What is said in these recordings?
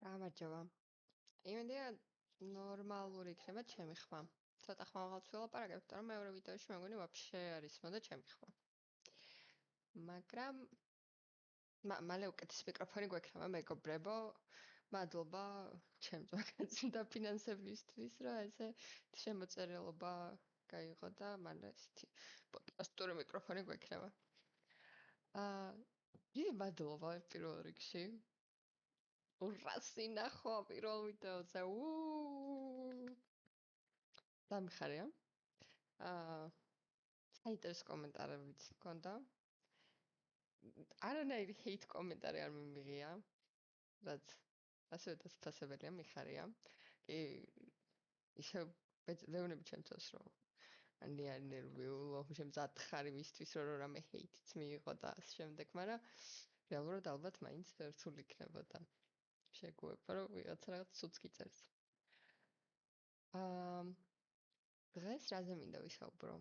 გამარჯობა. იმედია ნორმალური იქნება ჩემი ხმა. ცოტა ხმამაღალს ვილაპარაკებ, მაგრამ მეორე ვიდეოში მეგონი ვაფშე არ ისმოდა ჩემი ხმა. მაგრამ მალე უკეთეს მიკროფონი გვექნება, მეგობრებო. მადლობა ჩემს მაგაზინ დაფინანსებისთვის, რომ ესე შემოწერილობა გაიღო და მალე ესეთი პოდკასტური მიკროფონი გვექნება. დიდი მადლობა პირველ რიგში. ურასი ნახო პირველ ვიდეოზე. დამიხარია. საინტერესო კომენტარებიც ჰქონდა. არანაირი ჰეით კომენტარი არ მიმიღია. რაც ასევე დასწასებელია, მიხარია. კი ისე ვეუბნები ჩემთვის, რომ ანი არ ნერვიულო, შემზად ხარი მისთვის, რომ რამე ჰეითიც მიიღო და ამ შემდეგ, მაგრამ რეალურად ალბათ მაინც რთული იქნებოდა. შეგუება, რომ ვიღაცა რაღაც ცუც გიწერს. დღეს რაზე მინდა ვისაუბრო?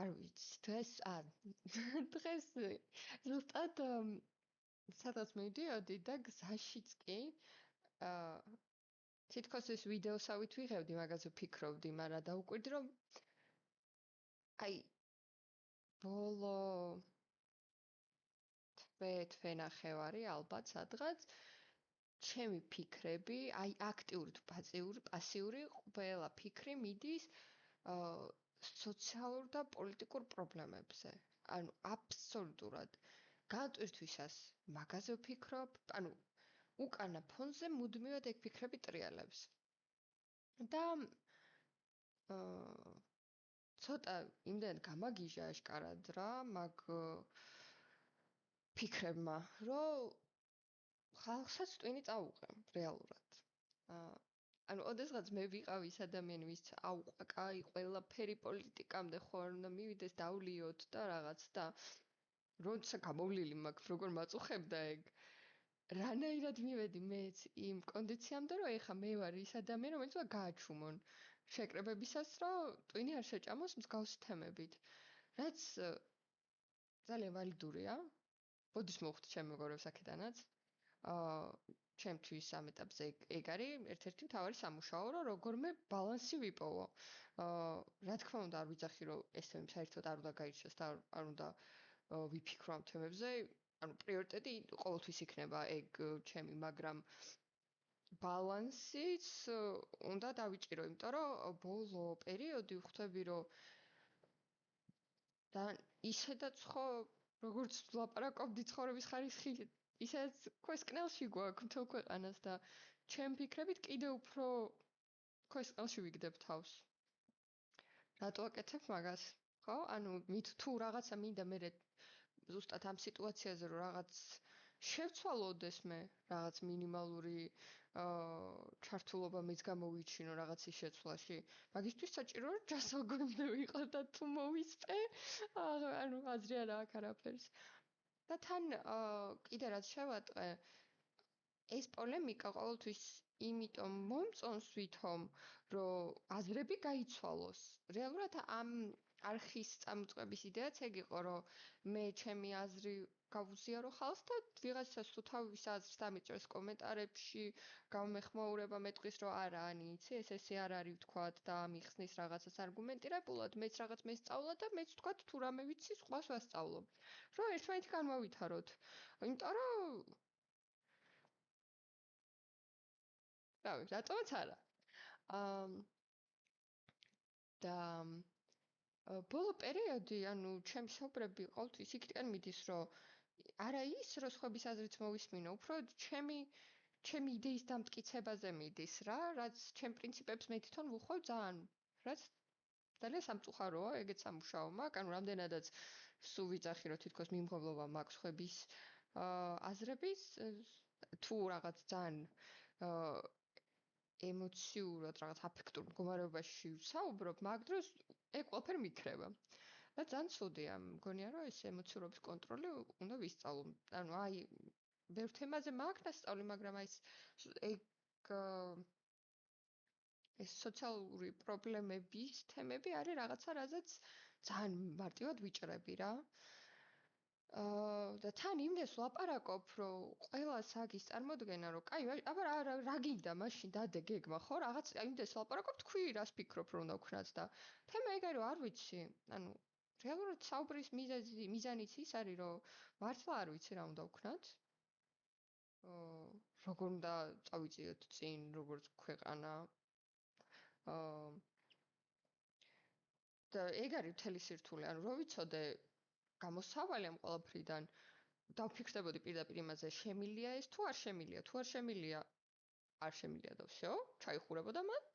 არ ვიცი, დღეს ზუსტად სადღაც მივდიოდი და გზაშიც კი თითქოს ეს ვიდეოსავით ვიღებდი, მაგაზე ვფიქრობდი, მაგრამ დაუკვირდი, რომ ბოლო თვე-ნახევარი ალბათ სადღაც ჩემი ფიქრები, აქტიური თუ პასიური, ყველა ფიქრი მიდის სოციალურ და პოლიტიკურ პრობლემებზე. ანუ აბსოლუტურად განტვირთვისას მაგაზე ვფიქრობ, ანუ უკანა ფონზე მუდმივად ეგ ფიქრები ტრიალებს. და ცოტა იმდენად გამაგიჟა აშკარად რა, მაგ ფიქრებმა, რომ ხალხსაც ტვინი წაუყე რეალურად. ანუ ოდესღაც მე ვიყავ ის ადამიანი, ვის აუყა კაი ყველაფერი პოლიტიკამდე ხო არ უნდა მივიდეს დავლიოთ და რაღაც და როცა გამოვლილი მაქვს როგორ მაწუხებდა ეგ რანაირად მივედი მეც იმ კონდიციამდე, რომ ეხა მე ვარ ის ადამიანი, რომელიც უნდა გააჩუმონ შეკრებებისას, რომ ტვინი არ შეჭამოს მსგავსი თემებით. რაც ძალიან ვალიდურია. ბოდის მოვხდი ჩემი მეგობრებს აქედანაც. ჩემთვის ამ ეტაპზე ეგ არის ერთ-ერთი მთავარი სამუშაო, რომ როგორმე ბალანსი ვიპოვო. რა თქმა უნდა, არ ვიძახი, რომ ეს თემები საერთოდ არ უნდა გაირჩიოს და არ უნდა ვიფიქრო ამ თემებზე. ანუ პრიორიტეტი ყოველთვის იქნება ეგ ჩემი, მაგრამ ბალანსიც უნდა დავიჭირო, იმიტომ რომ ბოლო პერიოდი ვხვდები, რომ და ისედაც ხო როგორც ვლაპარაკობდი ცხოვრების ხარისხი ისაც ქვესკნელში გვაქვს მთელ ქვეყანას და ჩემ ფიქრებით კიდევ უფრო ქვესკნელში ვიგდებ თავს. რატო აკეთებ მაგას? ხო? ანუ მით თუ რაღაცა მინდა მე ზუსტად ამ სიტუაციაზე რომ რაღაც შევცვალოდეს მე, რაღაც მინიმალური ჩართულობა მეც გამოვიჩინო რაღაცის შეცვლაში. მაგისთვის საჭირო რომ ჯასალგონდე ვიყო და თუ მოვისწე, ანუ აზრი არა აქვს არაფერს. და თან კიდე რაც შევატყე, ეს პოლემიკა ყოველთვის იმიტომ მომწონს ვითომ, რომ აზრები გაიცვალოს. რეალურად ამ არხის წამოწყების იდეაც ეგ იყო, რომ მე ჩემი აზრი გავუზიარო ხალხს და ვიღაცას თუ თავის აზრს დამიწერს კომენტარებში, გამეხმაურება მეტყვის, რომ არა, ანი, იცი, ესე არ არის ვთქვათ და ამიხსნის რაღაცას არგუმენტირებულად, მეც რაღაც მესწავლა და მეც ვთქვათ თუ რამე ვიცი, სხვას ვასწავლო. რომ ერთმანეთი განმოვითაროთ. იმიტომ რომ რავი, რატომაც არა. და ბოლო პერიოდი, ანუ ჩემი საუბრები ყოველთვის იქიდან მიდის, რომ არა ის, რომ სხვების აზრიც მოვისმინო, უფრო ჩემი იდეის დამტკიცებაზე მიდის რა, რაც ჩემ პრინციპებს მე თვითონ ვუხავ ძალიან სამწუხაროა, ეგეც სამუშაო მაქვს, ანუ რამდენადაც სულ ვიძახი, რომ თითქოს მიმღებლობა მაქვს სხვების აზრების, თუ რაღაც ძალიან ემოციურად, რაღაც აფექტურ მდგომარეობაში ვსაუბრობ, მაგ დროს ეგ ყველაფერი მიქრება. და ძალიან ცუდია, მგონია, რომ ეს ემოციურობის კონტროლი უნდა ვისწავლო. ანუ ბევრ თემაზე მაქვს დასწავლი, მაგრამ ეს სოციალური პრობლემების თემები არის რაღაცა, რაზეც ძალიან მარტივად ვიჭრები რა. და თან იმდეს ვლაპარაკობ, რომ ყველა საგის წარმოდგენა, რომ კაი, აბა რა გინდა მაშინ დადე გეგმა, ხო? რაღაც იმდეს ვლაპარაკობ, თქვი რას ფიქრობ რომ უნდა ვქნათ და თემა ეგ არის, არ ვიცი. ანუ რეალურად საუბრის მიზანიც ის არის, რომ მართლა არ ვიცი რა უნდა ვქნათ. როგორ უნდა წავიწიოთ წინ, როგორც ქვეყანა. და ეგ არის მთელი სირთულე, ანუ რო ვიცოდე გამოსავალი ამ ყველაფრიდან დავფიქრდებოდი პირდაპირ იმაზე, შემილია ეს თუ არ შემილია, თუ არ შემილია, არ შემილია და всё, ჩაიხურებოდა მან.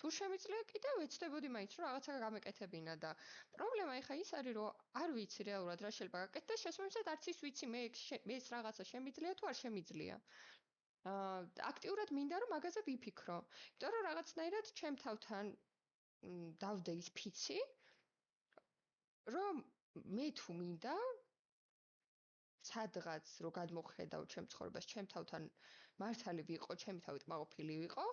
თუ შემიძლია კიდევ ეცდებოდი მაინც რომ რაღაცა გამეკეთებინა და პრობლემა ეხა ის არის რომ არ ვიცი რეალურად რა შეიძლება გაკეთდეს, შესაბამისად არც ის ვიცი მე ეს რაღაცა შემიძლია თუ არ შემიძლია. აქტიურად მინდა რომ მაგაზე ვიფიქრო. იმიტომ რომ რაღაცნაირად ჩემ თავთან დავდე ის ფიცი, რომ მე თუ მინდა სადღაც რო გადმოხედავ ჩემ ცხოვრებას, ჩემ თავთან მართალი ვიყო, ჩემი თავით მაყოფილი ვიყო,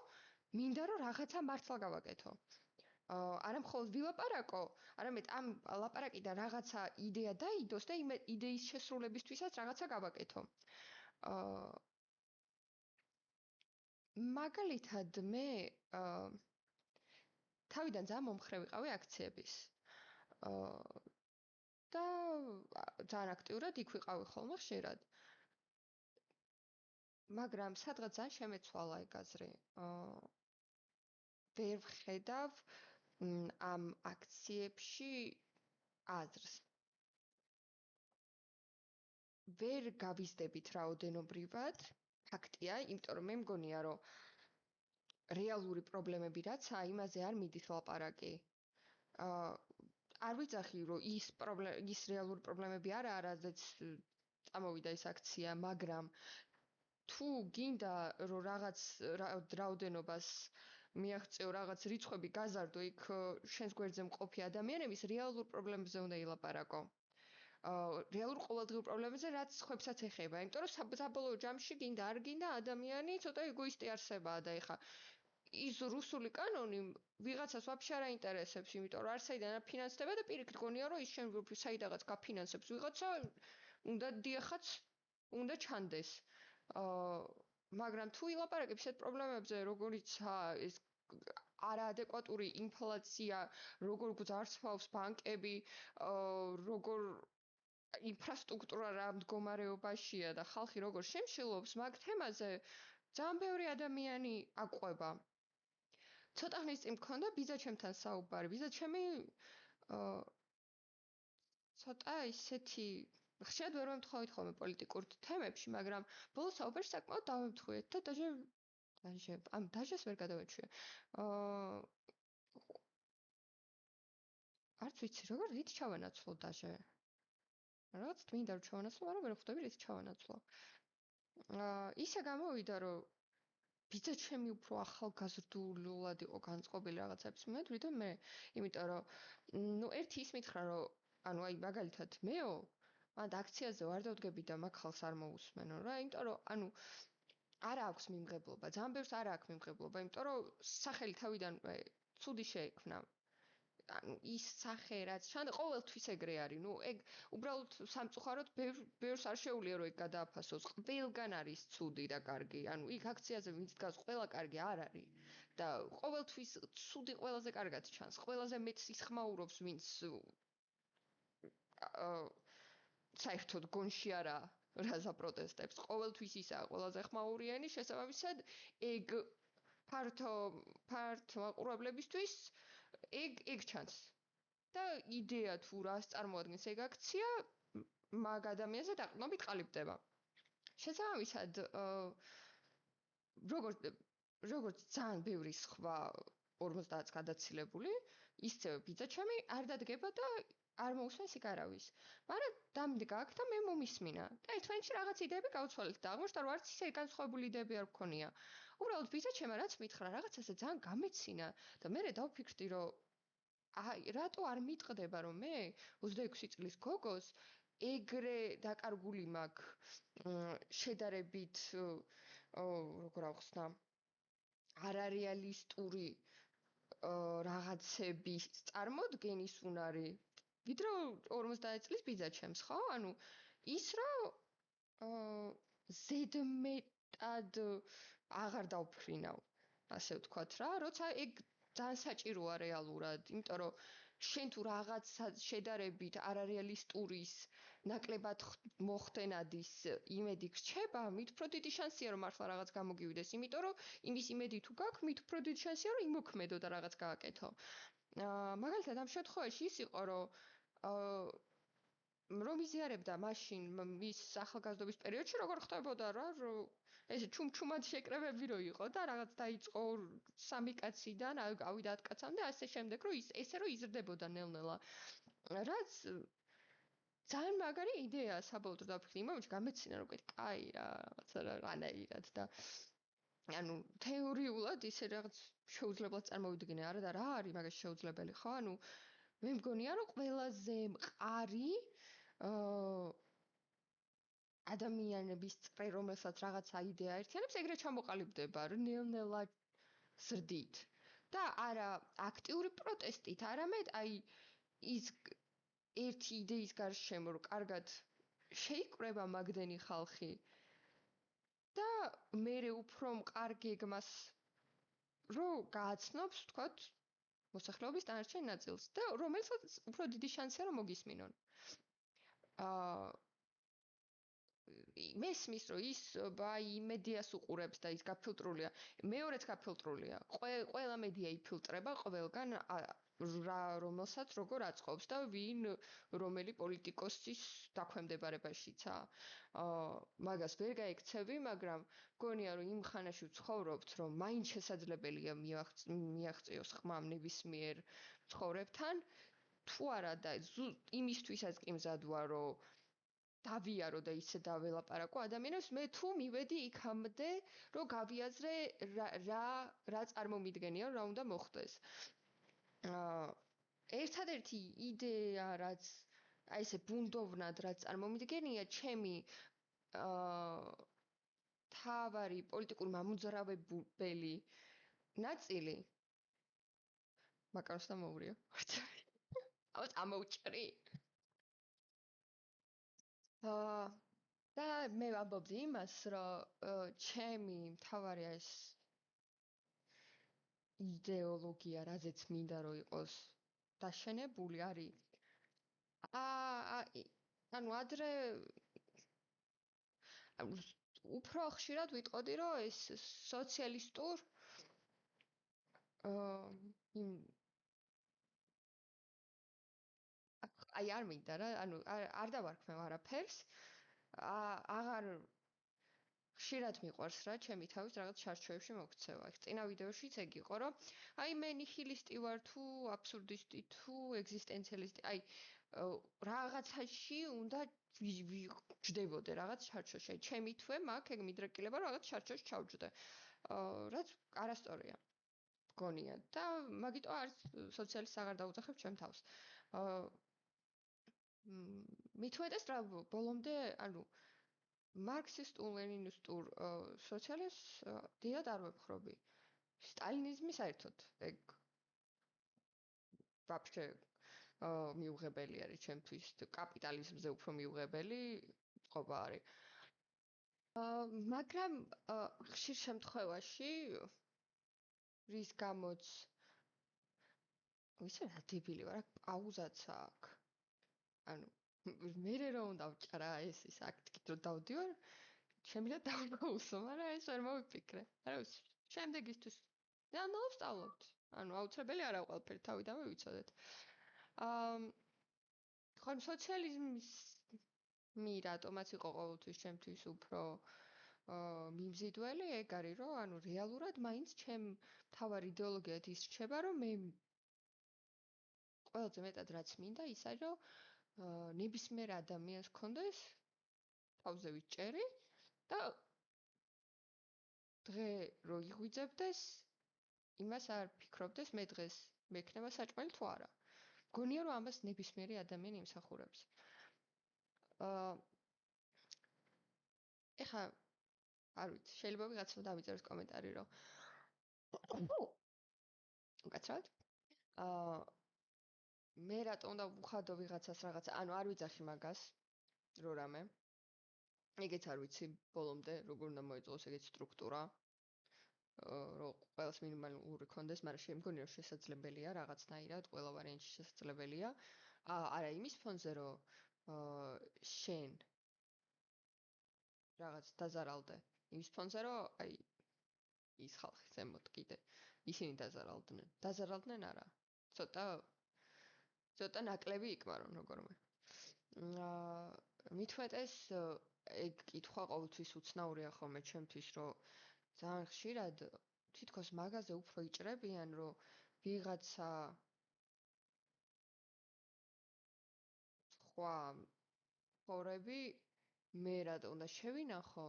მინდა რომ რაღაცა მართლა გავაკეთო. არა მხოლოდ ვილაპარაკო, არამედ ამ ლაპარაკიდან რაღაცა იდეა დაიდოს და იმ იდეის შესრულებისთვისაც რაღაცა გავაკეთო. მაგალითად მე თავიდან ძალიან მომხრე ვიყავი აქციების. და ძალიან აქტიურად იქ ვიყავი ხოლმე ხშირად. მაგრამ სადღაც ძალიან შემეცვალა ეგ აზრი. ვერ ვხედავ ამ აქციებში აზრს. ვერ გავიზდებით რაოდენობრივად, ფაქტია, იმიტომ რომ მე მგონია, რომ რეალური პრობლემები რაცა, იმაზე არ მიდის ლაპარაკი. არ ვიცახი, რომ ის რეალური პრობლემები არა, რაზეც წამოვიდა ეს აქცია, მაგრამ თუ გინდა რომ რაღაც რაოდენობას მიაღწიო, რაღაც რიცხვები გაზარდო იქ შენს გვერდზე მყოფი ადამიანების რეალურ პრობლემებზე უნდა ილაპარაკო. რეალურ ყოველდღიურ პრობლემებზე, რაც ხვებსაც ეხება, იმიტომ რომ საბოლოო ჯამში გინდა არ გინდა ადამიანი ცოტა ეგოისტი არსებაა და ეხა ის რუსული კანონი ვიღაცას ვაფშე არ აინტერესებს, იმიტომ რომ არსაიდან არ ფინანსდება და პირიქით გონია რომ ის შენ საიდანაც გაფინანსებს ვიღაცა, უნდა დიახაც, უნდა ჩანდეს. მაგრამ თუ ილაპარაკებ ისეთ პრობლემებზე, როგორიცაა ეს არაადეკვატური ინფლაცია, როგორ გვძარცვავს ბანკები, როგორ ინფრასტრუქტურა რა მდგომარეობაშია და ხალხი როგორ შემშილობს, მაგ თემაზე ძალიან ბევრი ადამიანი აყვება. ცოტა ხნის წინ მქონდა ბიძა ჩემთან საუბარი. ბიძა ჩემი ცოტა ისეთი ხშირად ვერ ვემთხოვით ხოლმე პოლიტიკურ თემებში, მაგრამ ბოლოს საუბარში საკმაოდ დავემთხვიეთ და დაჟეს ვერ გადავეჩვია. არც ვიცი, როგორ რით ჩავანაცვლო დაჟე. რაღაც თმინდა რომ ჩავანაცვლო, მაგრამ ვერ ხვდები რით ჩავანაცვლო. ისე გამოვიდა, რომ ბიძა ჩემი უფრო ახალგაზრდულად იყო განწყობილი რაღაცებს მიმართული და მე, იმიტომ რომ ერთი ის მითხრა, რომ ანუ აი მაგალითად მეო, მანდ აქციაზე ვარ დავდგები და მაგ ხალხს არ მოусმენო რა, იმიტომ რომ ანუ არ აქვს მიმღებლობა, ძალიან ბევრს არ აქვს მიმღებლობა, იმიტომ რომ სახელი თავიდანვე ცუდი შეექმნა. ანუ ის სახე რაც ჩანდა ყოველთვის ეგრე არის. ნუ ეგ უბრალოდ სამწუხაროდ ბევრს არ შეუძლია რომ ეგ გადააფასოს. ყველგან არის ცუდი და კარგი. ანუ იქ აქციაზე ვინც დგას, ყველა კარგი არ არის. და ყოველთვის ცუდი ყველაზე კარგად ჩანს. ყველაზე მეტს იხმაურობს ვინც საერთოდ გონში არა რაზა პროტესტებს. ყოველთვის ისაა ყველაზე ხმაურიანი, შესაბამისად ეგ ფართო მაყურებლებისთვის ეგ ჩანს. და იდეა თუ რას წარმოადგენს ეგ აქცია, მაგ ადამიანზე დაყრდნობით ყალიბდება. შესაბამისად, როგორც ძალიან ბევრი სხვა 50-ს გადაცილებული, ისე ბიძა ჩემი არ დადგება და არ მოусმენს იქ არავის. მაგრამ დამდგა აქ და მე მომისმინა. და ერთმანეთში რაღაც იდეები გავცვალეთ და აღმოჩნდა რომ არც ისე განსხვავებული იდეები არ მქონია. უბრალოდ ბიძა ჩემმა რაც მითხრა, რაღაცაზე ძალიან გამეცინა და მე დავფიქრდი რომ აი, რატო არ მიტყდება რომ მე 26 წლის გოგოს ეგრე დაკარგული მაქვს შედარებით როგორ ავხსნა არარეალისტური რაღაცების წარმოდგენის უნარი ვიდრე 50 წლის ბიძა ჩემს, ხო? ანუ ის რომ ზედმეტად აღარ დავფრინავ, ასე ვთქვათ რა, როცა ეგ ძალიან საჭიროა რეალურად, იმიტომ რომ შენ თუ რაღაც შედარებით არარეალისტურის ნაკლებად მოხდენადის იმედი გრჩება, მით უფრო დიდი შანსია რომ მართლა რაღაც გამოგივიდეს, იმიტომ რომ იმის იმედი თუ გაქვს, მით უფრო დიდი შანსია რომ იმოქმედო და რაღაც გააკეთო. მაგალითად ამ შემთხვევაში ის იყო რომ რომ იზიარებდა მაშინ მის ახალგაზრდობის პერიოდში როგორ ხდებოდა რა ესე ჩუმჩუმად შეკრებები რო იყო და რაღაც დაიწყო სამი კაციდან ავიდა 10 კაცამდე ასე შემდეგ რომ ესე რომ იზრდებოდა ნელ-ნელა რაც ძალიან მაგარი იდეაა საბოლოოდ დაფიქრი იმაში გამეცინა რომ კაი რა რაღაცა რანაირად და ანუ თეორიულად ისე რაღაც შეუძლებლად წარმოვიდგინე არა და რა არის მაგას შეუძლებელი ხო ანუ მე მგონია რომ ყველაზე მყარი ადამიანების წრე რომელსაც რაღაცა იდეა ერთიანებს ეგრე ჩამოყალიბდება რომ ნელ-ნელა ზრდით და არა აქტიური პროტესტით არამედ აი ის ერთი იდეის გარშემო რომ კარგად შეიკრება მაგდენი ხალხი და მე უფრო მყარ გეგმას რომ გააცნობს თქვათ მოსახლეობის დანარჩენ ნაწილს და რომელსაც უფრო დიდი შანსია რომ მოგისმინონ აა მესმის რომ ის აი მედიას უყურებს და ის გაფილტრულია მეორეც გაფილტრულია ყველა მედია იფილტრება ყველგან რა რომელსაც როგორ აწყობს და ვინ რომელი პოლიტიკოსის დაქვემდებარებაშიცა მაგას ვერ გაიქცევი მაგრამ გონია რომ იმ ხანაში ვცხოვრობთ რომ მაინც შესაძლებელია მიაღწიოს ხმამ ნებისმიერ ცხოვრებთან თუ არა და იმისთვისაც კი მზად ვარ რომ დავიარო და ისე დაველაპარაკო ადამიანებს მე თუ მივედი იქამდე რომ გავიაზრე რა წარმომიდგენია რა უნდა მოხდეს ერთადერთი იდეა რაც აი ესე ბუნდოვნად რაც წარმომიდგენია ჩემი თავარი პოლიტიკური მამოძრავებელი ნაწილი მაკაროს და მოურია აუც ამოუჭრი და მე ვამბობდი იმას, რომ ჩემი მთავარი ეს იდეოლოგია, რაზეც მინდა რომ იყოს დაშენებული, არის ანუ ადრე უფრო ხშირად ვიტყოდი, რომ ეს სოციალისტურ აი არ მინდა რა, ანუ არ დავარქმევ არაფერს. აღარ ხშირად მიყვარს რა, ჩემი თავის რაღაც ჩარჩოებში მოქცევა. წინა ვიდეოშიც ეგ იყო, რომ აი მე ნიჰილისტი ვარ თუ აბსურდისტი თუ ეგზისტენციალისტი. აი რაღაცაში უნდა ვჯდებოდე რაღაც ჩარჩოში. ჩემი თვე მაქვს ეგ მიდრეკილება, რომ რაღაც ჩარჩოში ჩავჯდე. რაც არასწორია. გონია და მაგიტო არც სოციალისტს აღარ დაუძახებ ჩემ თავს. მithuetes რა ბოლომდე ანუ მარქსისტულ ლენინისტურ სოციალიზმს დიდად არ ვეპხრობი. სტალინიზმი საერთოდ ეგ ვაფშე მიუღებელი არის ჩემთვის კაპიტალიზმზე უფრო მიუღებელი წყობა არის. მაგრამ ხშირ შემთხვევაში რის გამოც ისე რა დებილი ვარ, პაუზაც აქვს. ანუ მე რომ უნდა ვჭრა ეს აქტი რომ დავდივარ შემიძლია დავკავსო, მაგრამ ეს ვერ მოვიფიქრე. არა შემდეგისთვის და ნოვსწავლობთ. ანუ აუცილებელი არა ყველაფერი თავიდანვე ვიცოდეთ. ხომ სოციალიზმის რატომაც იყო ყოველთვის ჩემთვის უფრო მიმზიდველი ეგ არის რომ ანუ რეალურად მაინც ჩემ თავარ იდეოლოგიად ის რჩება რომ მე ყველაზე მეტად რაც მინდა ის არის რომ ნებისმიერ ადამიანს კონდეს თავზე ვიჭერი და დღე რო იღვიძებდეს იმას არ ფიქრობდეს მე დღეს მექნება საჭმელი თუ არა. გონია რომ ამას ნებისმიერი ადამიანი იმსახურებს. ეხა არ ვიცი, შეიძლება ვიღაცამ დავიწეროს კომენტარი რომ უკაცრავად. მე რატომ უნდა ვუხადო ვიღაცას რაღაცა, ანუ არ ვიძახი მაგას. რო რამე. ეგეც არ ვიცი ბოლომდე როგორ უნდა მოეწყოს ეგეთ სტრუქტურა. რომ ყველას მინიმალური კონდეს, მაგრამ შემგონი რომ შესაძლებელია რაღაცნაირად, ყველა ვარიანტი შესაძლებელია. არა იმის ფონზე რომ შენ რაღაც დაზარალდე. იმის ფონზე რომ აი ის ხალხი ზემოთ კიდე ისინი დაზარალდნენ. დაზარალდნენ არა. ცოტა ნაკლები იკმარონ როგორმე. მithumetes ეგ კითხვა ყოველთვის უცნაურია ხოლმე ჩემთვის, რომ ძალიან ხშირად თითქოს მაგაზე უფრო იჭრებიან, რომ ვიღაცა სხვა ხორები მე რატო უნდა შევინახო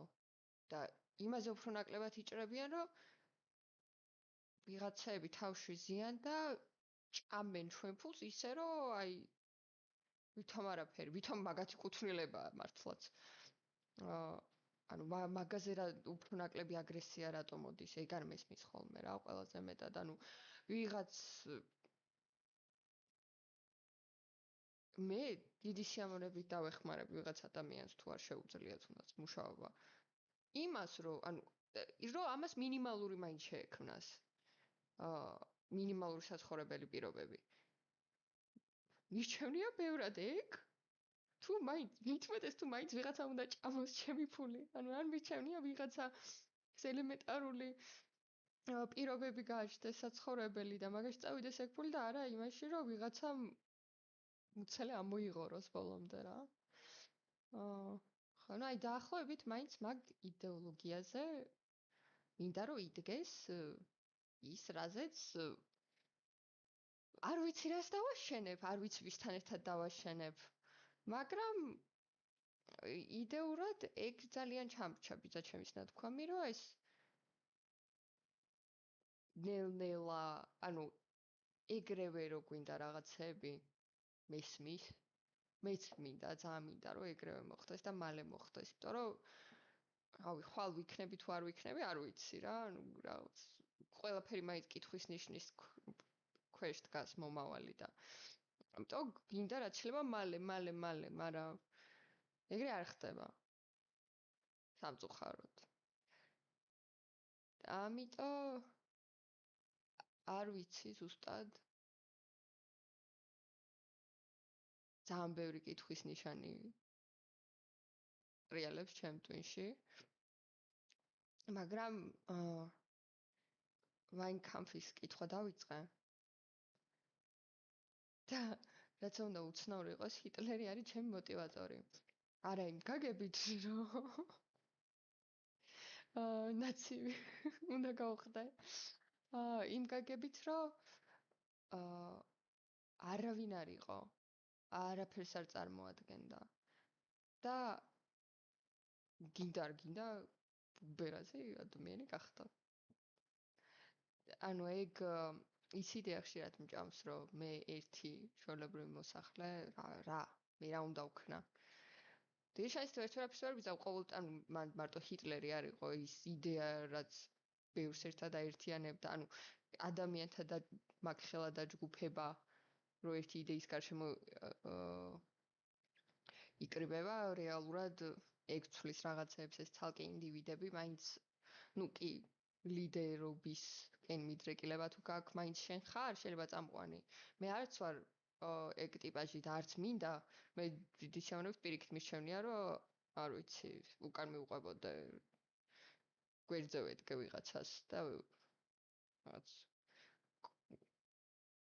და იმაზე უფრო ნაკლებად იჭრებიან, რომ ვიღაცები თავში ზიან და ჭამენ ჩვენ ფულს ისე, რომ აი ვითომ არაფერი, ვითომ მაგათი კუთვნილებაა მართლაც. ანუ მაგაზე რა უფრო ნაკლები აგრესია რატო მოდის, ეგ არ მესმის ხოლმე რა ყველაზე მეტად. ანუ ვიღაც მე დიდი სიამოვნებით დავეხმარებ ვიღაც ადამიანს თუ არ შეუძლია თუნდაც მუშაობა. იმას რომ რომ ამას მინიმალური მაინც შეექმნას. მინიმალური საცხოვრებელი პირობები. მირჩევნია ბევრად ეგ? თუ მithumetes თუ მაინც ვიღაცა უნდა ჭამოს ჩემი ფული. ანუ არ მირჩევნია ვიღაცა ელემენტარული პირობები გააჩნდეს საცხოვრებელი და მაგაში წავიდეს ეგ ფული და არა იმაში რომ ვიღაცა მუცელე ამოიღოროს ბოლომდე რა. ხო, აი დაახლოებით მაინც მაგ იდეოლოგიაზე მინდა რომ იდგეს ის რაზეც არ ვიცი რას დავაშენებ, არ ვიცი ვისთან ერთად დავაშენებ, მაგრამ იდეურად ეგ ძალიან ჩამრჩა ბიძა ჩემის ნათქვამი, რომ ეს ნელ-ნელა, ანუ ეგრევე რო გვინდა რაღაცები მესმის, მეც მინდა, ძალიან მინდა რომ ეგრევე მოხდეს და მალე მოხდეს, იმიტომ რომ რავი, ხვალ ვიქნები თუ არ ვიქნები, არ ვიცი რა, ანუ რაღაც ყველაფერი მაინც კითხვის ნიშნის ქვეშ დგას მომავალი და ამიტომ გინდა რაც შეიძლება მალე, მაგრამ ეგრე არ ხდება. სამწუხაროდ. ამიტომ არ ვიცი ზუსტად ძალიან ბევრი კითხვის ნიშანი რეალებს ჩემ ტვინში. მაგრამ Mein Kampfის კითხვა დავიწყე. და რაც უნდა უცნაური იყოს, ჰიტლერი არის ჩემი მოტივატორი. არა იმ გაგებით, რომ ნაცი უნდა გავხდე. იმ გაგებით, რომ არავინ არ იყო. არაფერს არ წარმოადგენდა. და გინდა ბერაზე ადამიანი გახდა. ანუ ეგ ის იდეა ხშირად მჭამს, რომ მე ერთი ჩვეულებრივი მოსახლე რა მე რა უნდა ვქნა. დეშაის ერთგვარად ვიზავ ყოველ ანუ მარტო ჰიტლერი არ იყო ის იდეა, რაც ბევრს ერთად აერთიანებდა, ანუ ადამიანთა და მაგ ხელა დაჯგუფება, რომ ერთი იდეის გარშემო იკრიბება, რეალურად ეგ ცვლის რაღაცებს, ეს ცალკე ინდივიდები, მაინც ну კი ლიდერობისკენ მიდრეკილება თუ გაქვს, მაინც შენ ხარ, შეიძლება წამყვანი. მე არც ვარ ეგ ტიპაჟი და არც მინდა, მე დიდი სიამოვნებით პირიქით მირჩევნია, რომ არ ვიცი, უკან მივყვებოდე გვერდზე ვედგე ვიღაცას და რაღაც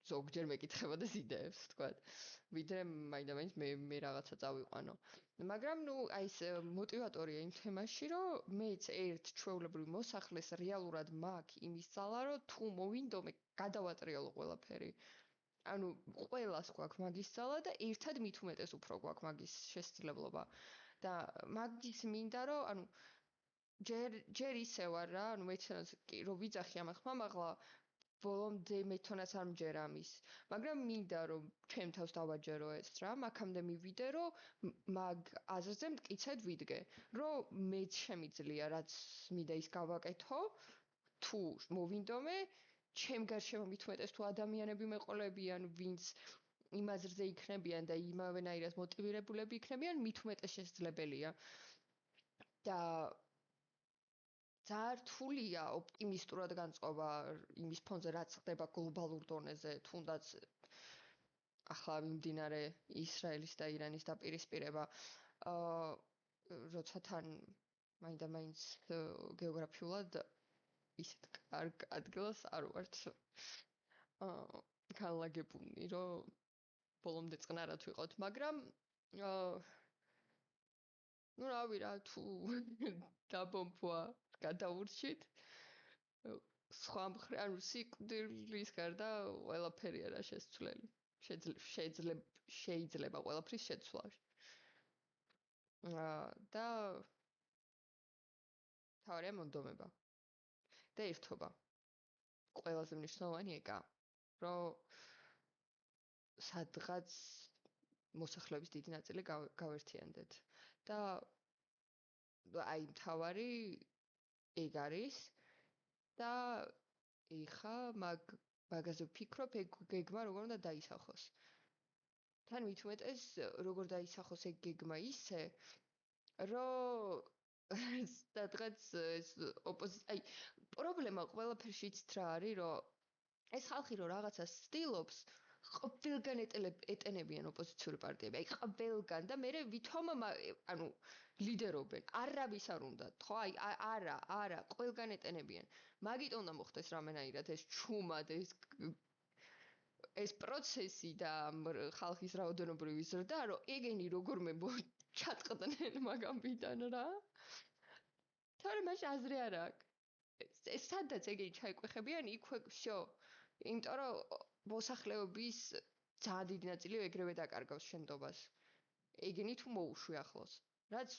ზოგჯერ მეკითხებოდეს იდეებს, თქვა. ვიდრე მაინდა-მაინც მე რაღაცა წავიყვანო. მაგრამ ნუ აი ეს მოტივატორია იმ თემაში, რომ მეც ერთ ჩვეულებრივ მოსახლეს რეალურად მაქვს იმის ძალა, რომ თუ მოვინდომე, გადავატრიალო ყველაფერი. ანუ ყველას გვაქვს მაგის ძალა და ერთად მithumetes უფრო გვაქვს მაგის შესაძლებლობა. და მაგის მინდა, რომ ანუ ჯერ ისე ვარ რა, ანუ მეცნაც კი რომ ვიძახი ამას ხმამაღლა ბოლომდე მეთონაც არ მჯერა ამის. მაგრამ მინდა რომ ჩემ თავს დავაჯერო ეს რა, მაგამდე მივიდე რომ მაგ აზრზე მტკიცედ ვიდგე, რომ მეც შემიძლია რაც მინდა ის გავაკეთო, თუ მოვინდომე, ჩემ გარშემო მithumetes თუ ადამიანები მეყოლებიან, ვინც იმ აზრზე იქნებიან და იმავენაირად მოტივირებულები იქნებიან, მით უმეტეს შესაძლებელია. და ძალიან რთულია ოპტიმისტურად განწყობა იმის ფონზე, რაც ხდება გლობალურ დონეზე, თუნდაც ახლა მიმდინარე ისრაელის და ირანის დაპირისპირება, როცა თან მაინდა-მაინც გეოგრაფიულად ისეთ კარგ ადგილას არ ვართ განლაგებულნი, რომ ბოლომდე წყნარად ვიყოთ, მაგრამ ну რავი რა თუ დაბომბვა გადაურჩით სხვა მხრივ ანუ სიკვდილის გარდა ყველაფერი არა შესცვლელი შეიძლება ყველაფრის შეცვლა და თავარია მონდომება და ერთობა ყველაზე მნიშვნელოვანი ეკა რომ სადღაც მოსახლეობის დიდი ნაწილი გავერთიანდეთ და აი თავარი ეგ არის და ეხა მაგაზე ვფიქრობ ეგ გეგმა როგორ უნდა დაისახოს. თან მით უმეტეს როგორ დაისახოს ეგ გეგმა ისე რომ სადღაც ეს აი პრობლემა ყველაფერში იცით რა არის რომ ეს ხალხი რომ რაღაცას ცდილობს ყველგან ეტენებიან ოპოზიციური პარტიები. აი ყველგან და მე ვითომ ანუ ლიდერობენ. არავის არ უნდა, ხო? აი არა, ყველგან ეტენებიან. მაგიტომ უნდა მოხდეს რამენაირად ეს ჩუმად ეს პროცესი და ხალხის რაოდენობრივი ზრდა, რომ ეგენი როგორმე ჩატყდნენ მაგამბიდან რა. თორე მაშინ აზრი არ აქვს. ეს სადაც ეგენი ჩაიყვეხებიან, იქვე всё. იმიტომ რომ მოსახლეობის ძალიან დიდი ნაწილი ეგრევე დაკარგავს შენდობას. ეგენი თუ მოუშვი ახლოს. რაც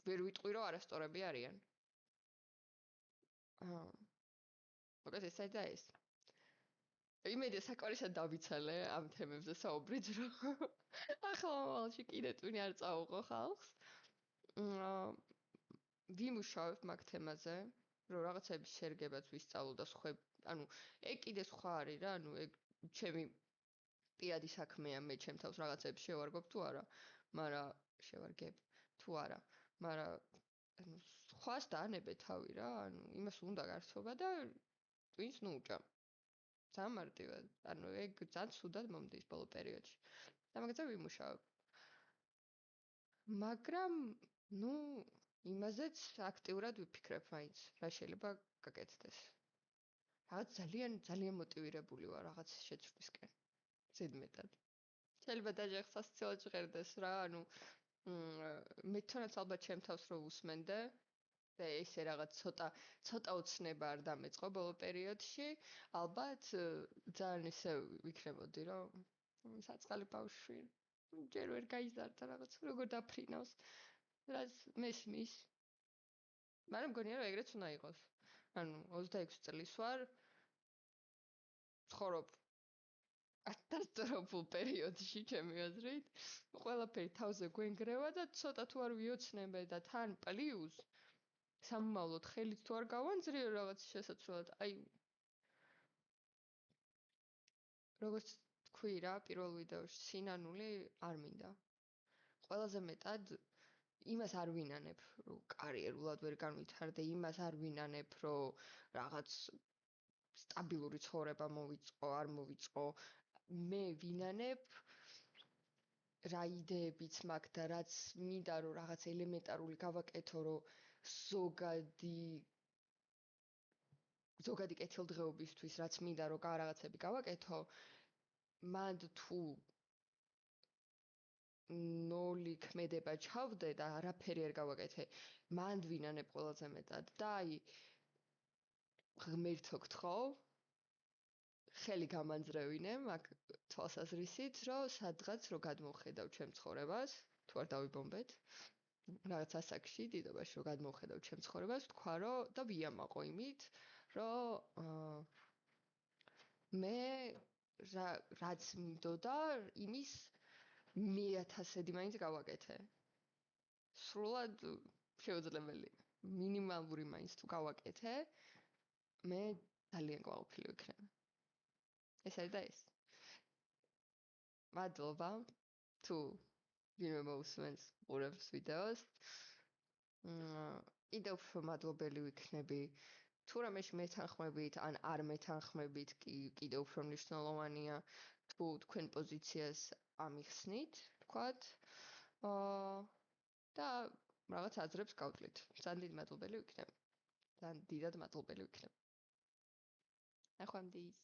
ვერ ვიტყვი რომ არასწორები არიან. მოკლედ ესაა და ეს. იმედი საკმარისად დავიცალე ამ თემებზე საუბრით, რომ ახლა მომავალში კიდე ტვინი არ წაუღო ხალხს. ვიმუშავებ მაგ თემაზე, რომ რაღაცების შერგებაც ვისწავლო და სხვა, ანუ ეგ კიდე სხვა არის რა, ანუ ეგ ჩემი პირადი საქმეა, მე ჩემ თავს რაღაცებს შევარგებ თუ არა, მაგრამ შევარგებ თუ არა, მაგრამ ანუ სხვას დაანებე თავი რა, ანუ იმას უნდა გართობა და ტვინს ნუ უჭამ. ძალიან მარტივად, ანუ ეგ ძალიან ცუდად მომდის ბოლო პერიოდში. და მაგაზე ვიმუშავებ. მაგრამ ნუ იმაზეც აქტიურად ვიფიქრებ მაინც, რა შეიძლება გაკეთდეს. რაღაც ძალიან მოტივირებული ვარ რაღაც შეცვლისკენ. ზედმეტად. შეიძლება დაჟეხსა სცილად ჟღერდეს რა, ანუ მე თვითონაც ალბათ ჩემ თავს რო უსმენდე და ესე რაღაც ცოტა ოცნება არ დამეწყო ბოლო პერიოდში, ალბათ ძალიან ისე ვიქნებოდი, რომ საწყალი ბავშვი ჯერ ვერ გაიზარდა რაღაც, როგორ დაფრინავს. რაც მესმის. მაგრამ მგონია რომ ეგრეც უნდა იყოს. ანუ 26 წლის ვარ. ცხოვრობ კატასტროფულ პერიოდში, ჩემი აზრით. ყველაფერი თავზე გვენგრევა და ცოტა თუ არ ვიოცნებე და თან პლუს სამომავლოდ ხელით თუ არ გავანძრიო რაღაც შესაძლებლად, აი როგორც თქვი რა, პირველ ვიდეოში სინანული არ მინდა. ყველაზე მეტად იმას არ ვინანებ, რომ კარიერულად ვერ განვითარდე, იმას არ ვინანებ, რომ რაღაც სტაბილური ცხოვრება მოვიწყო, არ მოვიწყო. მე ვინანებ რა იდეებიც მაქვს და რაც მინდა რომ რაღაც ელემენტარული გავაკეთო, რომ ზოგადი კეთილდღეობისთვის, რაც მინდა რომ რაღაცები გავაკეთო, მანდ თუ ნოლი ქმედება ჩავდე და არაფერი არ გავაკეთე, მანდ ვინანებ ყველაზე მეტად და აი ღმერთო გთხოვ ხელი გამანძრევინე მაგ თვალსაზრისით, რომ სადღაც რო გადმოვხედავ ჩემ ცხოვრებას, თუ არ დავიბომბეთ, რაღაც ასაკში, დიდობაში რო გადმოვხედავ ჩემ ცხოვრებას, თქვა რომ და ვიამაყო იმით, რომ მე რაც მინდოდა, იმის 1000-დი მაინც გავაკეთე. სრულად შეუძლებელი. მინიმალური მაინც თუ გავაკეთე, მე ძალიან გაყოფილი ვიქნები. ესაა და ეს. მადლობა თუ ვინმე მოусმენს ყურებს ვიდეოს. კიდევ უფრო მადლობელი ვიქნები თუ რამეში მეთანხმებით ან არ მეთანხმებით, კიდევ უფრო მნიშვნელოვანია თუ თქვენ პოზიციას ამიხსნით, თქვათ. და რაღაც აზრებს გავთვლით. ძალიან დიდი მადლობელი ვიქნები. ძალიან დიდად მადლობელი ვიქნები. ნახვამდის.